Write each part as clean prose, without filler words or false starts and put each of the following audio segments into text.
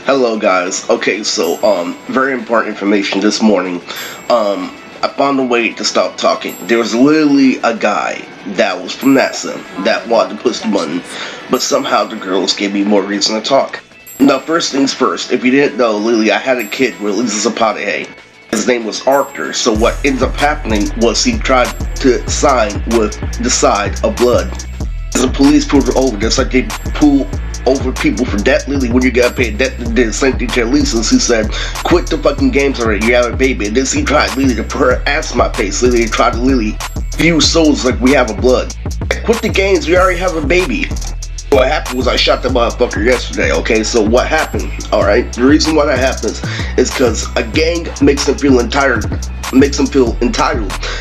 Hello guys. Okay, so very important information this morning. I found a way to stop talking. There was literally a guy that was from NASA that wanted to push the button, but somehow the girls gave me more reason to talk. Now, first things first, if you didn't know, Lily, I had a kid released as a pot of hay. His name was Arthur, so what ends up happening was he tried to sign with the side of blood. As the police pulled her over, just like they pull over people for debt, Lily, when you gotta pay a debt, they did the same thing to Lisa's. He said, quit the fucking games already, you have a baby. And this he tried, Lily, to put her ass in my face. Lily tried to view souls like we have a blood. Quit the games, we already have a baby. What happened was I shot the motherfucker yesterday, okay? So what happened, alright? The reason why that happens is because a gang makes them feel entitled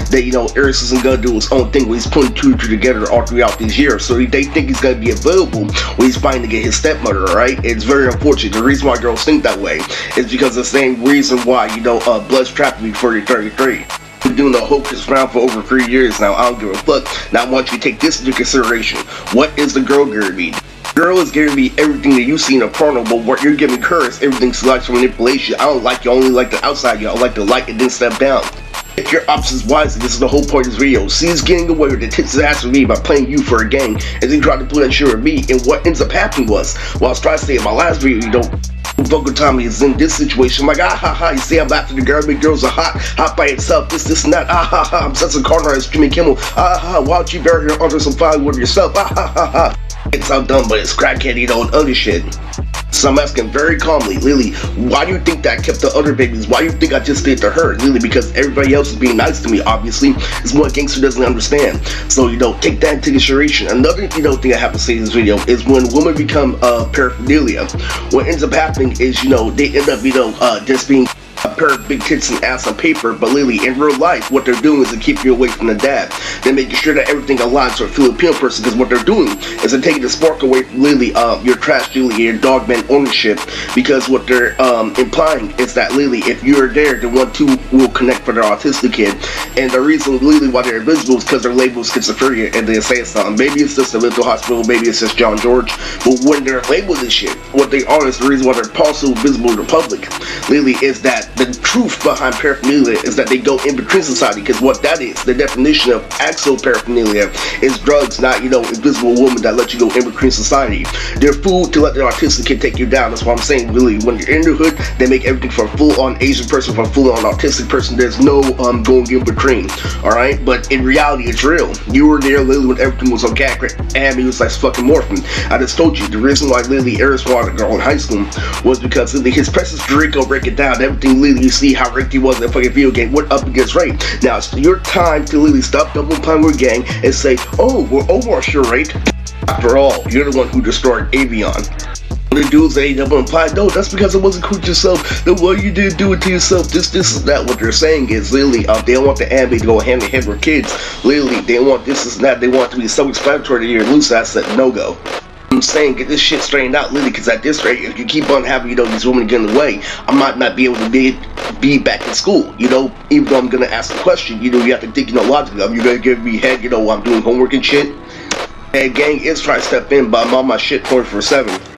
that, Erika isn't gonna do his own thing when he's putting two and two together all throughout these years. So they think he's gonna be available when he's fighting to get his stepmother, alright? It's very unfortunate. The reason why girls think that way is because the same reason why, blood's trapped before you're 33. Been doing the hocus round for over 3 years now. I don't give a fuck. Now I want you to take this into consideration. What is the girl gonna be? Girl is giving me everything that you see in a porno, but what you're giving her is everything selects for manipulation. I don't like you, only like the outside you. I like the light and then step down. If your options wisely, this is the whole point of this video. See, he's getting away with the tits his ass with me by playing you for a gang as he tried to pull that shit with me, and what ends up happening was, I was trying to say in my last video, Vocal Tommy is in this situation. I'm like, ah ha ha, you see I'm after the girl, big girls are hot by itself, this and that, ah ha ha, I'm such a corner as Jimmy Kimmel, ah ha, why don't you bury her under some firewood yourself, ah ha ha ha. It's all done, but it's crackhead, and other shit. So I'm asking very calmly, Lily, why do you think that I kept the other babies? Why do you think I just did to her? Lily, because everybody else is being nice to me, obviously. It's what gangster doesn't understand. So, take that into consideration. Another, thing I have to say in this video is when women become paraphernalia, what ends up happening is, they end up, just being a pair of big tits and ass on paper, but Lily, in real life, what they're doing is to keep you away from the dad. They're making sure that everything aligns to a Filipino person, because what they're doing is they're taking the spark away from Lily, your trash Lily, your dog man ownership, because what they're implying is that Lily, if you're there, the one two will connect for their autistic kid, and the reason Lily why they're invisible is because they're labeled schizophrenia, and they say something. Maybe it's just a mental hospital, maybe it's just John George, but when they're labeled this shit, what they are is the reason why they're also visible to the public, Lily, is that the truth behind paraphernalia is that they go in between society, because what that is, the definition of actual paraphernalia is drugs, not, invisible women that let you go in between society. They're food to let the autistic kid take you down. That's what I'm saying, really. When you're in the hood, they make everything for a full-on Asian person, for a full-on autistic person. There's no going in between, alright? But in reality, it's real. You were there, Lily, when everything was organic, and he was like fucking morphine. I just told you, the reason why Lily Eris wanted a girl in high school was because Lily, his precious Erika break it down, everything Lily, you see how Ricky was in the fucking video game, went up against rape. Now it's your time to Lily stop double playing with gang and say, oh, we're over sure right. After all, you're the one who destroyed Avion. The dudes that ain't double implied, no, that's because it wasn't cool to yourself. Then why you didn't do it to yourself? This is that. What they're saying is Lily, they don't want the anime to go hand in hand with kids. Lily, they want this and that. They want it to be self-explanatory to your loose ass that no go. I'm saying, get this shit straightened out, Lily, because at this rate, if you keep on having, these women get in the way, I might not be able to be back in school, even though I'm gonna ask the question, you have to think, logically, you're gonna give me head, I'm doing homework and shit, and gang is trying to step in, but I'm on my shit 24/7.